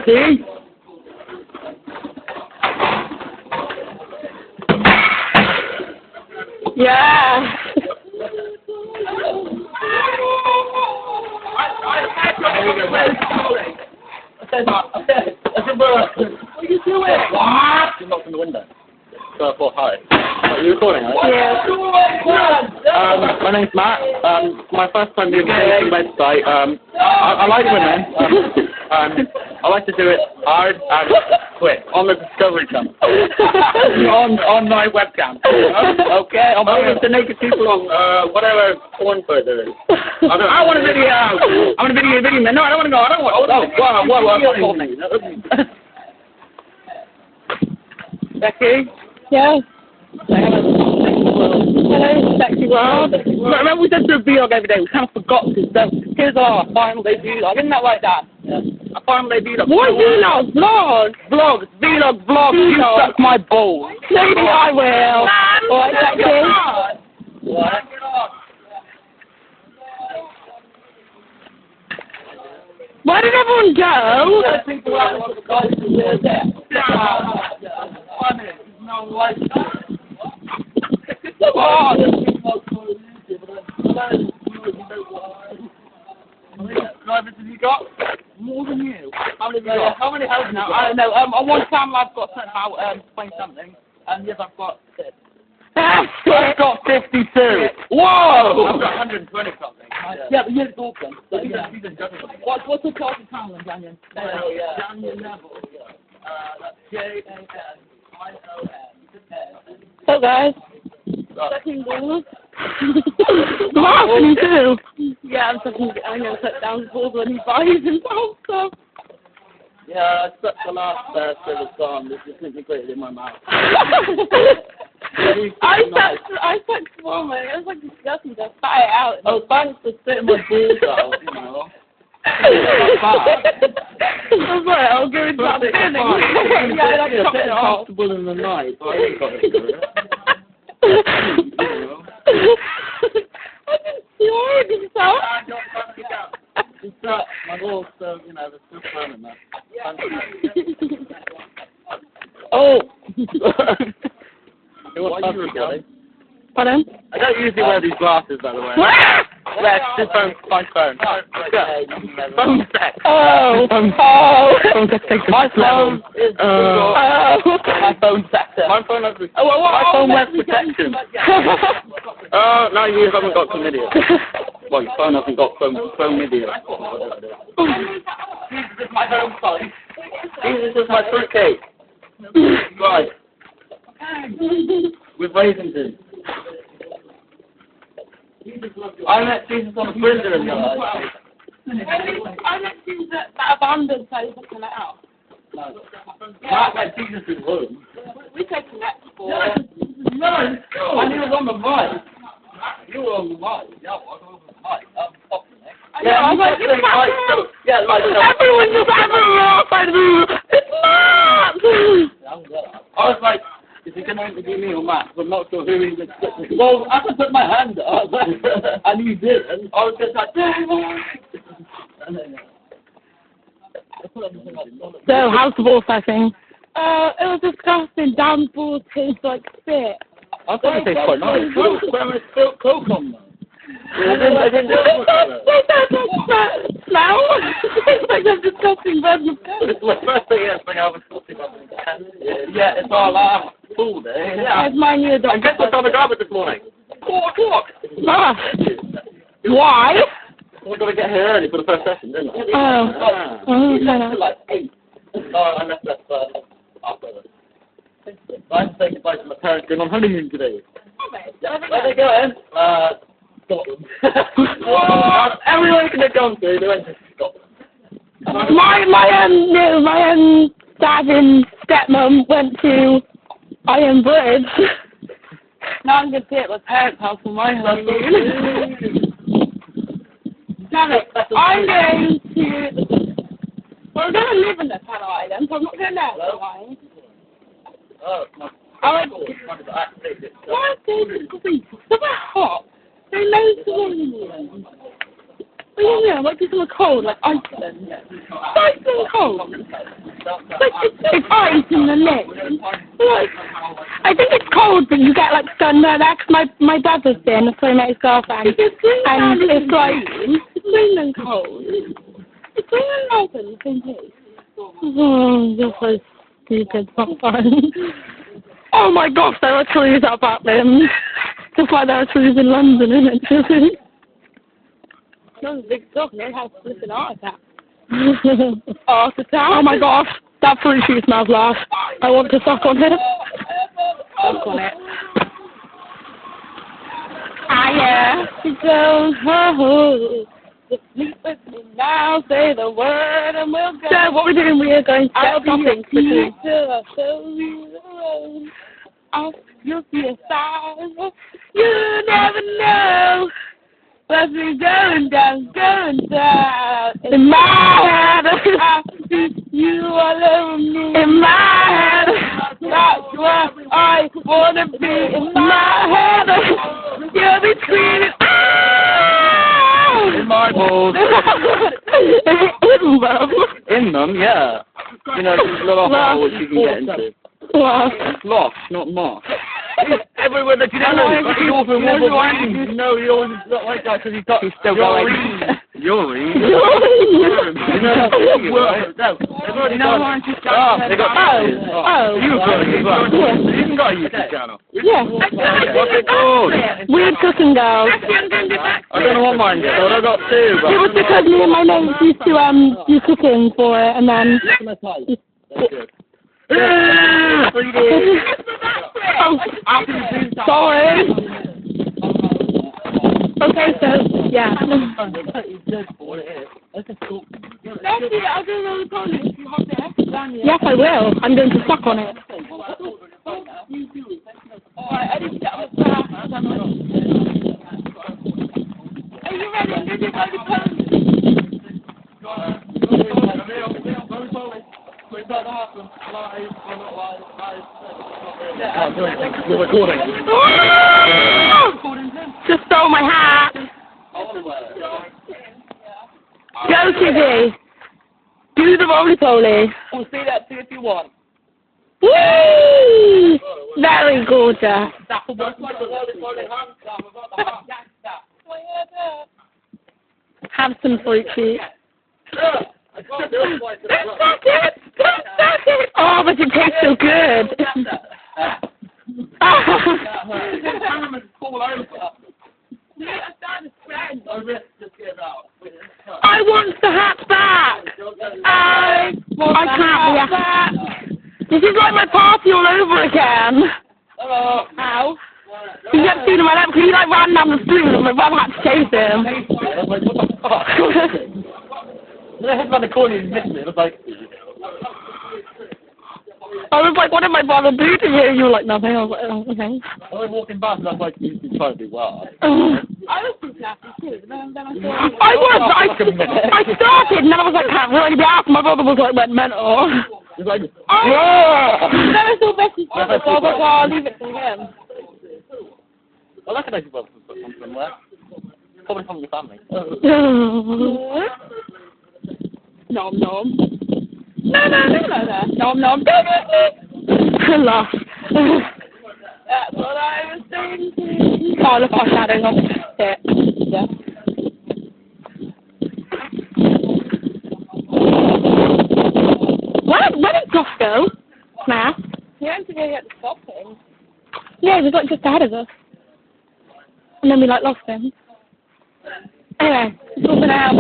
Becky? Yeah. What are you doing? What? You're not from the window. So I thought, hi. Are you recording, right? Yeah. My name's Matt. My first time doing the dating website. I like women. I like to do it hard and quick on the Discovery Channel. on my webcam. Okay, I'm able to naked people on whatever porn site there is. I want a video. I want a video. No, I don't want to go. I don't want. Becky. Yeah. Hello, sexy world. Remember we did a vlog every day. We kind of forgot to. So here's our final day vlog. Isn't that right, Dad? Yeah. A final day vlog. What vlog? Vlog. Vlog. You suck my balls. Maybe I will. Alright, sexy. What? Where did everyone go? Drivers have you got? More than you. How many have you got? How many have you now? I don't know. On one channel I've got something about explain something, and yes, I've got 6. I've got 52. Yeah. Whoa! I've got 120 something. Yeah, but you're awesome. So what's the call of channel, Daniel? Daniel Neville. That's Jan. So guys. Sucking balls. Laughing too. Yeah, I'm gonna set down balls when he buys himself stuff. Yeah, I sucked the last till it's gone. This is disintegrated in my mouth. I sucked one, man. It was like disgusting. I spat it out. Oh, thanks for spitting my balls out, you know. I'm sorry, I'll go into that feeling. Yeah, I chopped it off. Comfortable in the night, but I ain't got to do it. I didn't see it, so. It's that, my balls, so, you know, there's still fun in that. Oh. What are you recording? Pardon? I don't usually wear these glasses, by the way. Yes, this phone's my phone. Phone sex. Oh. Phone sex takes my phone is my phone sector. My phone has my phone wears protection. Now you haven't got chlamydia. Well, your phone hasn't got chlamydia. Jesus is my home phone. Jesus is my fruitcake. Right. With raisins in. I met Jesus on a printer in the life. I met Jesus at that abandoned place looking it out. No. I met Jesus in home. We take that before. No, and he was on the mic. You were on the mic. Yeah, I was on the mic. Yeah, I was like, everyone just it's not! I was like, is he going to interview me or Matt? I'm not sure who he was. Well, I could put my hand up, and you did, and I was just like, So, how's the ball sucking? It was disgusting. Damn balls taste like spit. I thought it tastes quite nice. It's still coke on them. I didn't smell. It's like that disgusting red. It's my first thing I was talking about. Yeah, it's our last full day. Yeah. It's my new dog. And guess what's on the garbage this morning? 4 o'clock. Ah. Why? We've got to get here early for the first session, didn't we? Like 8. I left after that. I had to say goodbye to my parents going on honeymoon today. Where they going? Scotland. Everyone can have gone to, they went to Scotland. My dad and stepmom went to Iron Bridge. Now I'm going to be at my parents' house for my honeymoon. Damn it, I'm going to... We're going to live in the Channel Island, so I'm not going to know. Oh, why is it so hot? They made the women. What are you yeah, like it's something cold, like Iceland. Iceland cold. Like it's ice in the neck. Like I think it's cold, but you get like sunburn. That's my brother's been, so he met his girlfriend, and it's like it's Greenland cold. It's Greenland open, the same place. Oh, this was stupid. Not fun. Oh my gosh, there are trees up them. Just like there are trees in London, isn't it? That was a big stuff, and they have flipping heart attack. Heart attack? Oh my gosh, that fruit shoe smells lost. I want to suck on it. Suck on it. I to go home. Just sleep with me now, say the word and we'll go. So what we're doing, we are going to get shopping quickly. I'll show you the road. You'll see a sign. You never know. But we're going down. In my head, I see you all over me. In my head, that's where I wanna be. In my head, you'll be screaming. In my balls. In them. In them, yeah. You know, these little holes you can get into. Slosh, not moss. Everywhere that you know, you know, he always not like that because he's still going. Urine. They got you even got a YouTube channel. Yeah. What's it called? Weird Cooking Girls. I don't know what mine is, I got two. But it was because me and my mates used to do cooking for it, and then. Oh, sorry. Okay, so yeah. Yes, I will. I'm going to suck on it. Are you ready? We're recording. Just stole my hat. Go, Kizzy. Do the roly-poly. We'll see that too if you want. Whee! Very gorgeous. Have some fruit cheese. Oh, but it tastes so good. I want the hat back. I can't be back. This is like my party all over again. Ow. You get seen him like that because he like ran down the street and my mum had to chase him. I head around the corner and missed me. It was like... I was like, what did my brother do to you? You were like, nothing. I was like, oh, okay. I was walking past and I was like, you've been trying to do well. I was too happy too, but then I started and then I was like, can't really be out. My brother was like, went mental. He was like, that was so best his brother, so I was like, well, I'll leave it to him. I recognise your brother from somewhere. Probably from your family. Nom nom. No, nom nom. Laugh. That's what I was thinking. Oh, look, our shadow on it. Yeah. Where did Josh go? Nah. He went to go get the shopping. Yeah, he was like just ahead of us. And then we like lost him. Anyway, it's all been out.